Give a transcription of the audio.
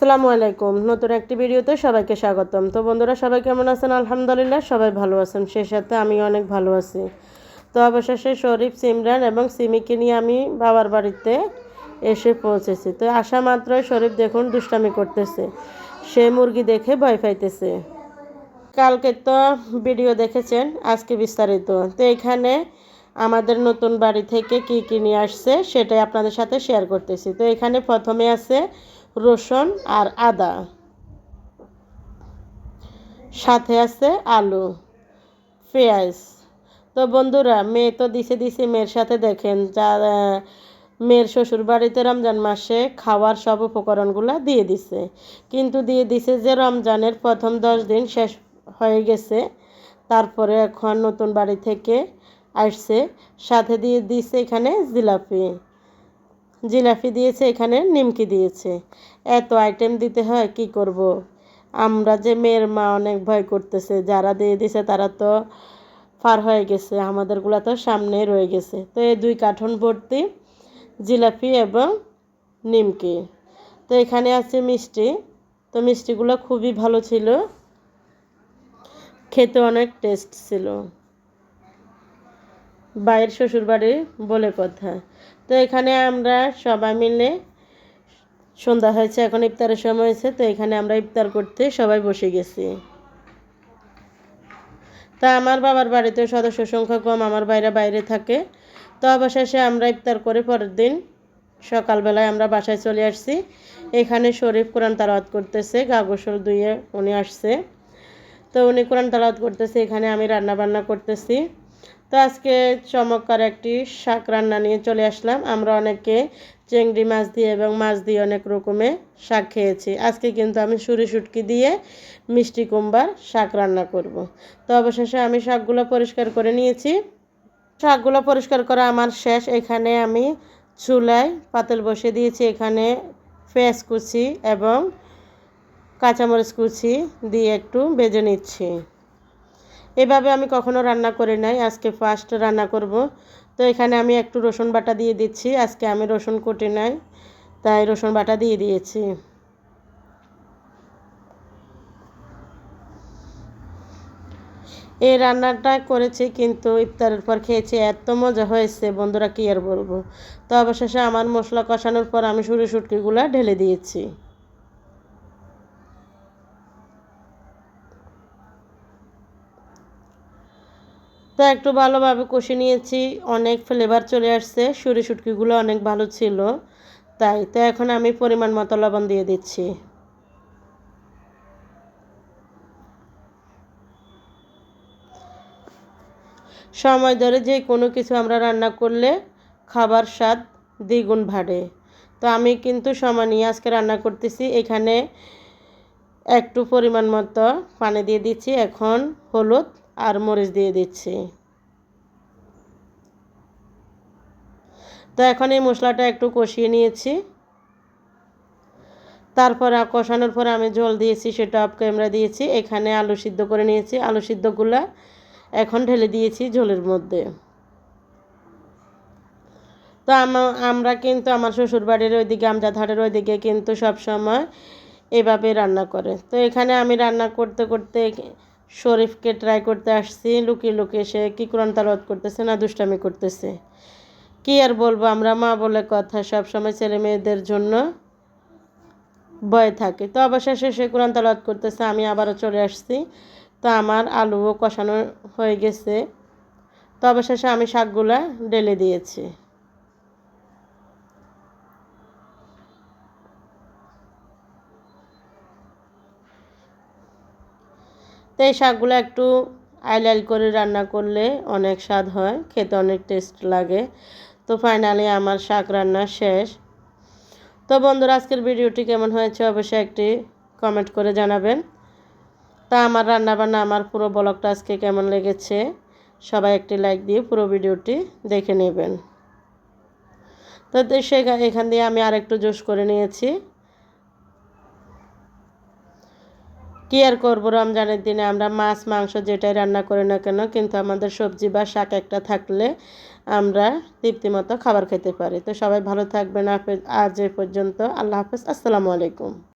আসসালামু আলাইকুম। নতুন একটি ভিডিওতে সবাইকে স্বাগতম। তো বন্ধুরা, সবাই কেমন আছেন? আলহামদুলিল্লাহ সবাই ভালো আছেন, সেই সাথে আমি অনেক ভালো আছি। তো অবশেষে শরীফ, সিমরান এবং সিমিকে নিয়ে আমি বাবার বাড়িতে এসে পৌঁছেছি। তো আসা মাত্রই শরীফ দেখুন দুষ্টামি করতেছে, সে মুরগি দেখে ভয় পাইতেছে। কালকে তো ভিডিও দেখেছেন, আজকে বিস্তারিত। তো এখানে আমাদের নতুন বাড়ি থেকে কি কি নিয়ে আসছে সেটাই আপনাদের সাথে শেয়ার করতেছি। তো এখানে প্রথমে আছে রসুন আর আদা, সাথে আছে আলু, পেঁয়াজ। তো বন্ধুরা, মেয়ে তো দিছে মেয়ের সাথে দেখেন মেয়ের শ্বশুর বাড়িতে রমজান মাসে খাওয়ার সব উপকরণগুলো দিয়ে দিছে, কিন্তু দিয়ে দিছে যে রমজানের প্রথম 10 দিন শেষ হয়ে গেছে, তারপরে এখন নতুন বাড়ি থেকে আসছে, সাথে দিয়ে দিছে এখানে জিলাপি দিয়েছে, এখানে নিমকি দিয়েছে। এত আইটেম দিতে হয়, কি করব। আমরা যে মেয়ের মা অনেক ভয় করতেছে, যারা দিয়ে দিছে তারা তো পার হয়ে গেছে, আমাদেরগুলো তো সামনে রয়ে গেছে। তো এই 2 কার্টন ভর্তি জিলাপি এবং নিমকি। তো এখানে আছে মিষ্টি। তো মিষ্টিগুলো খুবই ভালো ছিল, খেতে অনেক টেস্ট ছিল। বাইরের শ্বশুর বাড়ি বলে কথা। তো এখানে আমরা সবাই মিলে, সন্ধ্যা হয়েছে, এখন ইফতারের সময় হয়েছে, তো এখানে আমরা ইফতার করতে সবাই বসে গেছি। তা আমার বাবার বাড়িতে সদস্য সংখ্যা কম, আমার বাইরে থাকে। তো অবশেষে আমরা ইফতার করে পরের দিন সকালবেলায় আমরা বাসায় চলে আসছি। এখানে শরীফ কোরআন তেলাওয়াত করতেছে, গা গোসল ধুয়ে উনি আসছে। তো উনি কোরআন তেলাওয়াত করতেছে, এখানে আমি রান্না বান্না করতেছি। তো আজকে চমৎকার একটি শাক রান্না নিয়ে চলে আসলাম। আমরা অনেকে চিংড়ি মাছ দিয়ে এবং মাছ দিয়ে অনেক রকমের শাক খেয়েছি। আজকে কিন্তু আমি সুরি শুটকি দিয়ে মিষ্টি কুমড়ার শাক রান্না করব। তো অবশেষে আমি শাকগুলো পরিষ্কার করে নিয়েছি। শাকগুলো পরিষ্কার করা আমার শেষ। এখানে আমি চুলায় পাতিল বসিয়ে দিয়েছি, এখানে পেঁয়াজ কুচি এবং কাঁচামরিচ কুচি দিয়ে একটু ভেজে নিচ্ছি। এভাবে আমি কখনো রান্না করি নাই, আজকে ফার্স্ট রান্না করব। তো এখানে আমি একটু রসুন বাটা দিয়ে দিচ্ছি, আজকে আমি রসুন কুটি নাই, তাই রসুন বাটা দিয়ে দিয়েছি। এই রান্নাটা করেছি, কিন্তু ইফতারের পর খেয়েছি, এত মজা হয়েছে বন্ধুরা, কি আর বলবো। তো অবশেষে আমার মশলা কষানোর পর আমি সুরি শুটকিগুলো ঢেলে দিয়েছি। তো একটু ভালোভাবে কষে নিয়েছি, অনেক ফ্লেভার চলে আসছে, সুরি শুটকিগুলো অনেক ভালো ছিল। তাই তো এখন আমি পরিমাণ মতো লবণ দিয়ে দিচ্ছি। সময় ধরে যে কোনো কিছু আমরা রান্না করলে খাবার স্বাদ দ্বিগুণ বাড়ে। তো আমি কিন্তু সময় নিয়ে আজকে রান্না করতেছি। এখানে একটু পরিমাণ মতো পানি দিয়ে দিচ্ছি, এখন হলুদ আর মরিচ দিয়ে দিচ্ছি। তো এখন এই মশলাটা একটু কষিয়ে নিয়েছি, তারপর কষানোর পর আমি জল দিয়েছি, সেটা অফ ক্যামেরা দিয়েছি। এখানে আলু সিদ্ধ করে নিয়েছি, আলু সিদ্ধগুলো এখন ঢেলে দিয়েছি ঝোলের মধ্যে। তো আমরা কিন্তু আমার শ্বশুরবাড়ির ওইদিকে, আমজাদহাটের ওইদিকে কিন্তু সবসময় এভাবে রান্না করে। তো এখানে আমি রান্না করতে করতে শরীফকে ট্রাই করতে আসছি, লুকিয়ে সে কি কোরআন তেলাওয়াত করতেছে না দুষ্টামি করতেছে। কি আর বলবো, আমরা মা বলে কথা, সবসময় ছেলে মেয়েদের জন্য ভয় থাকে। তো অবশেষে সে কোরআন তেলাওয়াত করতেছে, আমি আবারও চলে আসছি। তো আমার আলুও কষানো হয়ে গেছে। তো অবশেষে আমি শাকগুলা ঢেলে দিয়েছি। তো এই শাকগুলো একটু আইল করে রান্না করলে অনেক স্বাদ হয়, খেতে অনেক টেস্ট লাগে। তো ফাইনালি আমার শাক রান্না শেষ। তো বন্ধুরা, আজকের ভিডিওটি কেমন হয়েছে অবশ্যই একটি কমেন্ট করে জানাবেন। তা আমার রান্নাবান্না, আমার পুরো ব্লগটা আজকে কেমন লেগেছে সবাই একটি লাইক দিয়ে পুরো ভিডিওটি দেখে নেবেন। তো এখান দিয়ে আমি আরেকটু জোশ করে নিয়েছি। কি আর করবো, রমজানের দিনে আমরা মাছ মাংস যেটাই রান্না করি না কেন, কিন্তু আমাদের সবজি বা শাক একটা থাকলে আমরা তৃপ্তিমতো খাবার খেতে পারি। তো সবাই ভালো থাকবেন। আজ এ পর্যন্ত, আল্লাহ হাফেজ, আসসালামু আলাইকুম।